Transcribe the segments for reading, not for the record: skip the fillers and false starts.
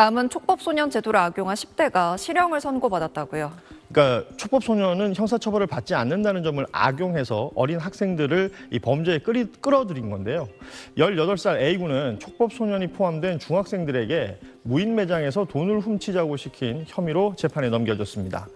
다음은 촉법소년 제도를 악용한 10대가 실형을 선고받았다고요. 그러니까 촉법소년은 형사처벌을 받지 않는다는 점을 악용해서 어린 학생들을 이 범죄에 끌어들인 건데요. 18살 A군은 촉법소년이 포함된 중학생들에게 무인 매장에서 돈을 훔치자고 시킨 혐의로 재판에 넘겨졌습니다.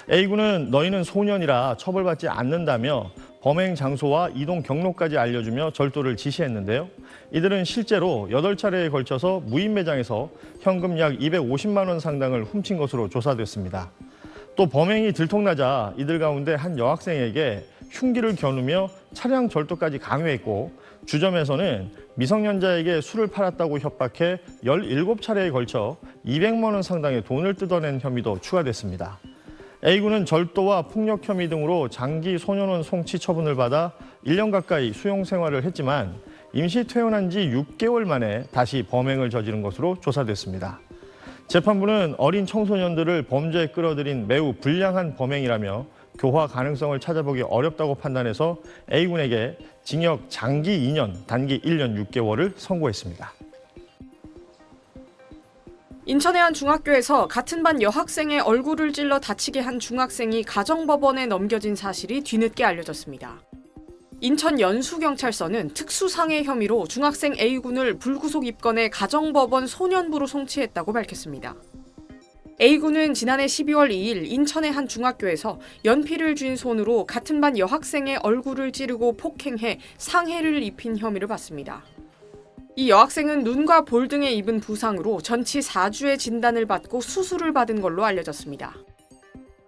A군은 너희는 소년이라 처벌받지 않는다며 범행 장소와 이동 경로까지 알려주며 절도를 지시했는데요. 이들은 실제로 8차례에 걸쳐서 무인 매장에서 현금 약 250만 원 상당을 훔친 것으로 조사됐습니다. 또 범행이 들통나자 이들 가운데 한 여학생에게 흉기를 겨누며 차량 절도까지 강요했고 주점에서는 미성년자에게 술을 팔았다고 협박해 17차례에 걸쳐 200만 원 상당의 돈을 뜯어낸 혐의도 추가됐습니다. A군은 절도와 폭력 혐의 등으로 장기 소년원 송치 처분을 받아 1년 가까이 수용 생활을 했지만 임시 퇴원한 지 6개월 만에 다시 범행을 저지른 것으로 조사됐습니다. 재판부는 어린 청소년들을 범죄에 끌어들인 매우 불량한 범행이라며 교화 가능성을 찾아보기 어렵다고 판단해서 A군에게 징역 장기 2년, 단기 1년 6개월을 선고했습니다. 인천의 한 중학교에서 같은 반 여학생의 얼굴을 찔러 다치게 한 중학생이 가정법원에 넘겨진 사실이 뒤늦게 알려졌습니다. 인천 연수경찰서는 특수상해 혐의로 중학생 A군을 불구속 입건해 가정법원 소년부로 송치했다고 밝혔습니다. A군은 지난해 12월 2일 인천의 한 중학교에서 연필을 쥔 손으로 같은 반 여학생의 얼굴을 찌르고 폭행해 상해를 입힌 혐의를 받습니다. 이 여학생은 눈과 볼 등에 입은 부상으로 전치 4주의 진단을 받고 수술을 받은 걸로 알려졌습니다.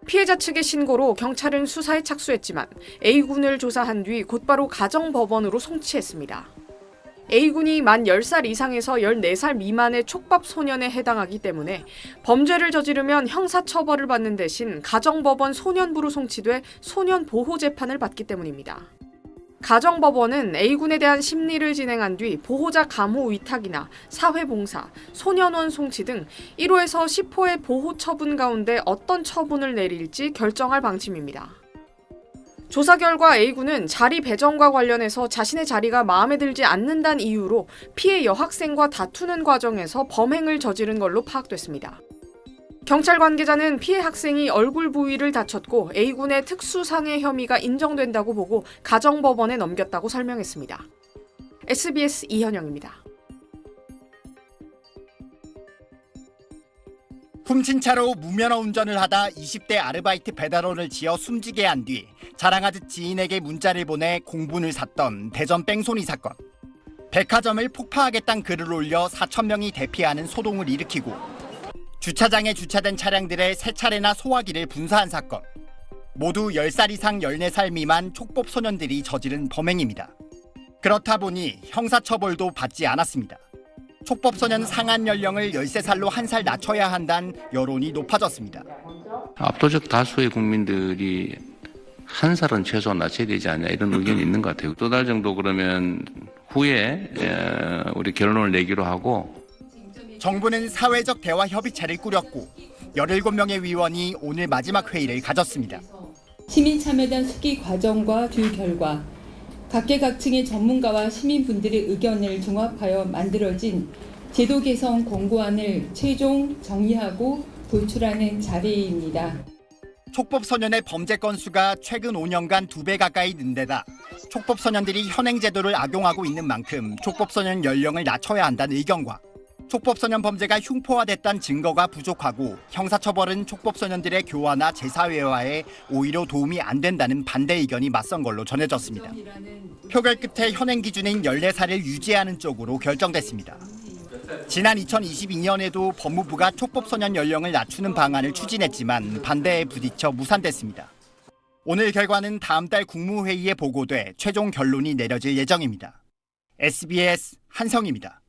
피해자 측의 신고로 경찰은 수사에 착수했지만 A군을 조사한 뒤 곧바로 가정법원으로 송치했습니다. A군이 만 10살 이상에서 14살 미만의 촉법 소년에 해당하기 때문에 범죄를 저지르면 형사처벌을 받는 대신 가정법원 소년부로 송치돼 소년보호재판을 받기 때문입니다. 가정법원은 A군에 대한 심리를 진행한 뒤 보호자 감호 위탁이나 사회봉사, 소년원 송치 등 1호에서 10호의 보호 처분 가운데 어떤 처분을 내릴지 결정할 방침입니다. 조사 결과 A군은 자리 배정과 관련해서 자신의 자리가 마음에 들지 않는다는 이유로 피해 여학생과 다투는 과정에서 범행을 저지른 걸로 파악됐습니다. 경찰 관계자는 피해 학생이 얼굴 부위를 다쳤고 A군의 특수상해 혐의가 인정된다고 보고 가정법원에 넘겼다고 설명했습니다. SBS 이현영입니다. 훔친 차로 무면허 운전을 하다 20대 아르바이트 배달원을 지어 숨지게 한 뒤 자랑하듯 지인에게 문자를 보내 공분을 샀던 대전 뺑소니 사건. 백화점을 폭파하겠다는 글을 올려 4,000명이 대피하는 소동을 일으키고 주차장에 주차된 차량들의 3차례나 소화기를 분사한 사건. 모두 10살 이상 14살 미만 촉법 소년들이 저지른 범행입니다. 그렇다 보니 형사처벌도 받지 않았습니다. 촉법 소년 상한 연령을 13살로 1살 낮춰야 한다는 여론이 높아졌습니다. 압도적 다수의 국민들이 1살은 최소한 낮춰야 되지 않냐 이런 의견이 있는 것 같아요. 2달 정도 그러면 후에 우리 결론을 내기로 하고 정부는 사회적 대화 협의체를 꾸렸고 17명의 위원이 오늘 마지막 회의를 가졌습니다. 시민참여단 숙기 과정과 주요 결과, 각계각층의 전문가와 시민분들의 의견을 종합하여 만들어진 제도 개선 공고안을 최종 정리하고 도출하는 자리입니다. 촉법소년의 범죄 건수가 최근 5년간 2배 가까이 는 데다 촉법소년들이 현행 제도를 악용하고 있는 만큼 촉법소년 연령을 낮춰야 한다는 의견과 촉법소년 범죄가 흉포화됐다는 증거가 부족하고 형사처벌은 촉법소년들의 교화나 재사회화에 오히려 도움이 안 된다는 반대 의견이 맞선 걸로 전해졌습니다. 표결 끝에 현행 기준인 14살을 유지하는 쪽으로 결정됐습니다. 지난 2022년에도 법무부가 촉법소년 연령을 낮추는 방안을 추진했지만 반대에 부딪혀 무산됐습니다. 오늘 결과는 다음 달 국무회의에 보고돼 최종 결론이 내려질 예정입니다. SBS 한성입니다.